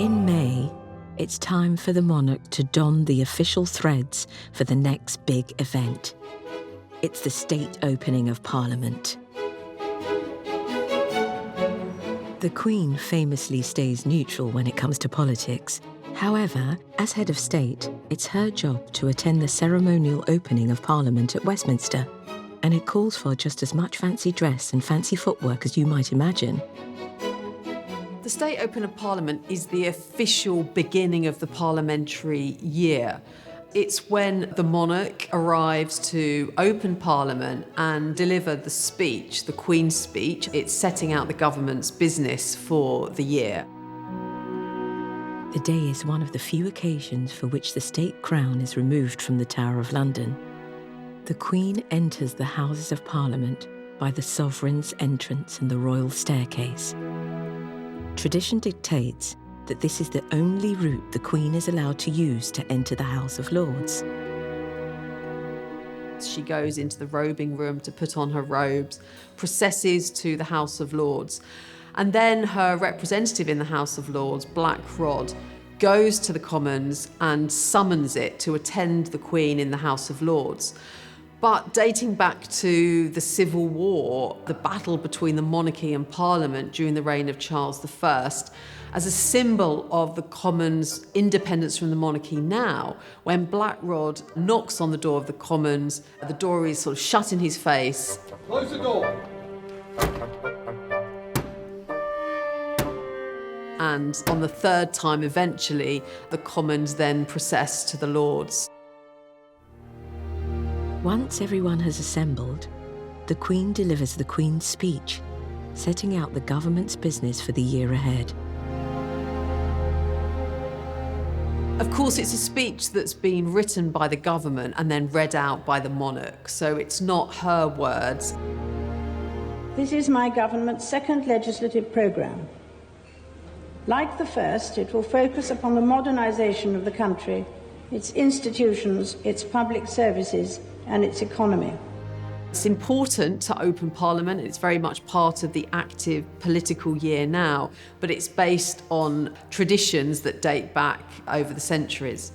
In May, it's time for the monarch to don the official threads for the next big event. It's the state opening of Parliament. The Queen famously stays neutral when it comes to politics. However, as head of state, it's her job to attend the ceremonial opening of Parliament at Westminster. And it calls for just as much fancy dress and fancy footwork as you might imagine. The State Open of Parliament is the official beginning of the parliamentary year. It's when the monarch arrives to open Parliament and deliver the speech, the Queen's speech. It's setting out the government's business for the year. The day is one of the few occasions for which the state crown is removed from the Tower of London. The Queen enters the Houses of Parliament by the sovereign's entrance and the royal staircase. Tradition dictates that this is the only route the Queen is allowed to use to enter the House of Lords. She goes into the robing room to put on her robes, processes to the House of Lords, and then her representative in the House of Lords, Black Rod, goes to the Commons and summons it to attend the Queen in the House of Lords. But dating back to the Civil War, the battle between the monarchy and Parliament during the reign of Charles I, as a symbol of the Commons' independence from the monarchy now, when Black Rod knocks on the door of the Commons, the door is sort of shut in his face. Close the door. And on the third time, eventually, the Commons then process to the Lords. Once everyone has assembled, the Queen delivers the Queen's speech, setting out the government's business for the year ahead. Of course, it's a speech that's been written by the government and then read out by the monarch, so it's not her words. This is my government's second legislative programme. Like the first, it will focus upon the modernisation of the country, its institutions, its public services, and its economy. It's important to open Parliament. It's very much part of the active political year now, but it's based on traditions that date back over the centuries.